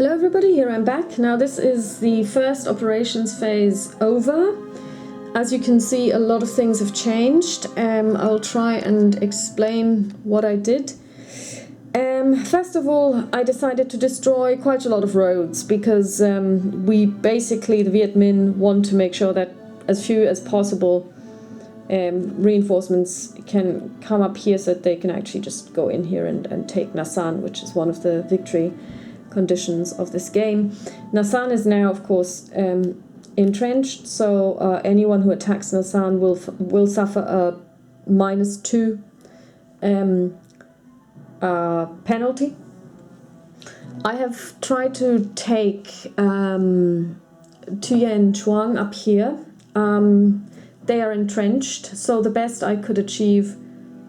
Hello everybody, here I'm back. Now this is the first operations phase over. As you can see, a lot of things have changed. I'll try and explain what I did. First of all, I decided to destroy quite a lot of roads because we basically, the Viet Minh, want to make sure that as few as possible reinforcements can come up here so that they can actually just go in here and take Nha San, which is one of the victory conditions of this game. Nha San is now, of course, entrenched, so anyone who attacks Nha San will suffer a -2 penalty. I have tried to take Thuyen Truong up here. They are entrenched, so the best I could achieve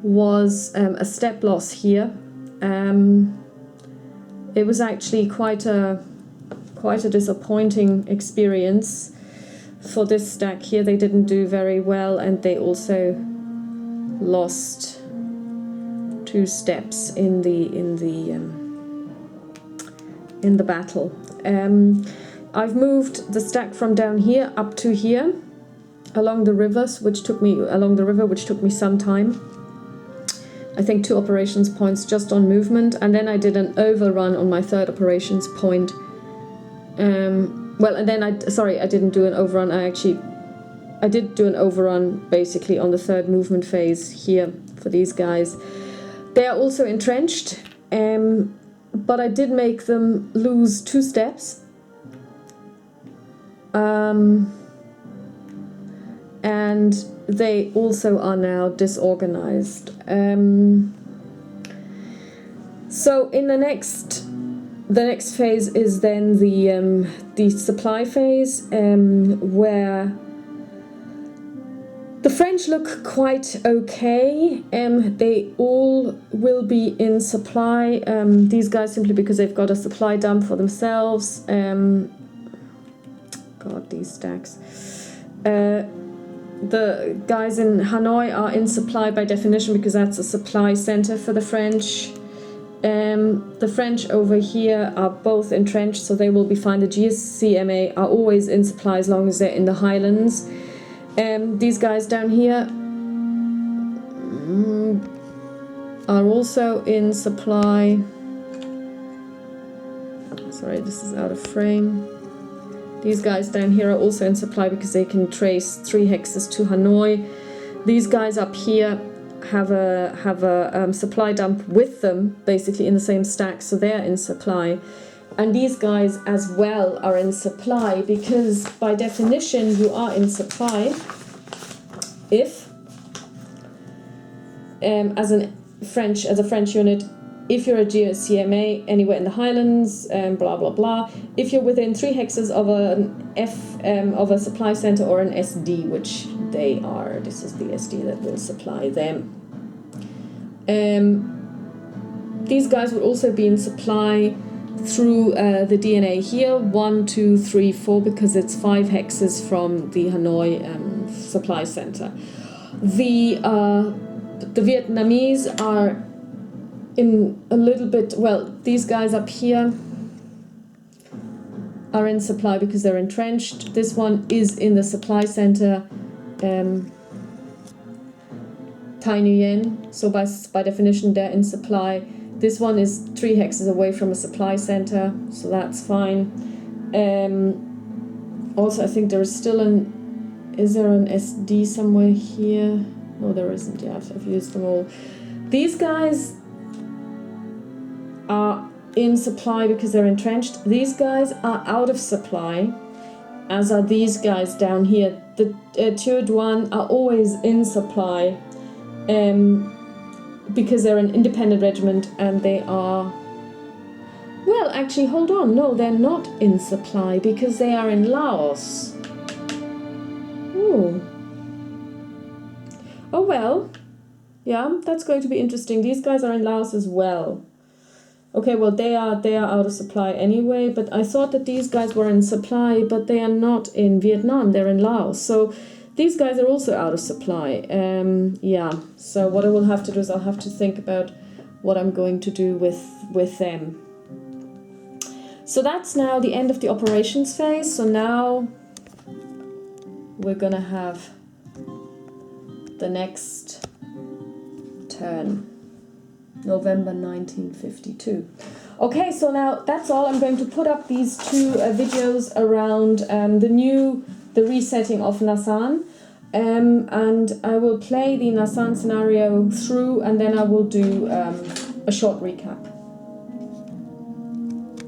was a step loss here. It was actually quite a disappointing experience for this stack here. They didn't do very well, and they also lost 2 steps in the battle. I've moved the stack from down here up to here along the river, which took me some time. I think 2 operations points just on movement, and then I did an overrun on my 3rd operations point. I didn't do an overrun. I did do an overrun basically on the 3rd movement phase here for these guys. They are also entrenched, but I did make them lose 2 steps. And they also are now disorganized. So in the next phase is then the supply phase, where the French look quite okay. They all will be in supply. These guys, simply because they've got a supply dump for themselves. God, these stacks. The guys in Hanoi are in supply by definition because that's a supply center for the French. The French over here are both entrenched, so they will be fine. The GSCMA are always in supply as long as they're in the highlands. These guys down here are also in supply. Sorry, this is out of frame. These guys down here are also in supply because they can trace 3 hexes to Hanoi. These guys up here have a supply dump with them, basically in the same stack, so they're in supply. And these guys as well are in supply because by definition you are in supply if, as a French unit, if you're a GSCMA anywhere in the highlands, blah blah blah. If you're within 3 hexes of of a supply center or an SD, which they are. This is the SD that will supply them. These guys would also be in supply through the DNA here, 1, 2, 3, 4, because it's 5 hexes from the Hanoi supply center. The Vietnamese are in a little bit, well, these guys up here are in supply because they're entrenched. This one is in the supply center, Tai Nguyen, so by definition they're in supply. This one is 3 hexes away from a supply center, so that's fine. Also, I think there is still is there an SD somewhere here? No, there isn't. Yeah, I've used them all. These guys are in supply because they're entrenched. These guys are out of supply, as are these guys down here. The Thuyen Truong are always in supply because they're an independent regiment and they are... Well, actually, hold on. No, they're not in supply because they are in Laos. Ooh. Oh, well. Yeah, that's going to be interesting. These guys are in Laos as well. Okay, well, they are out of supply anyway, but I thought that these guys were in supply, but they are not in Vietnam, they're in Laos. So these guys are also out of supply. Yeah, so what I will have to do is I'll have to think about what I'm going to do with them. So that's now the end of the operations phase. So now we're gonna have the next turn, November 1952. Okay, so now that's all. I'm going to put up these two videos around the resetting of Nasan, and I will play the Nasan scenario through, and then I will do a short recap.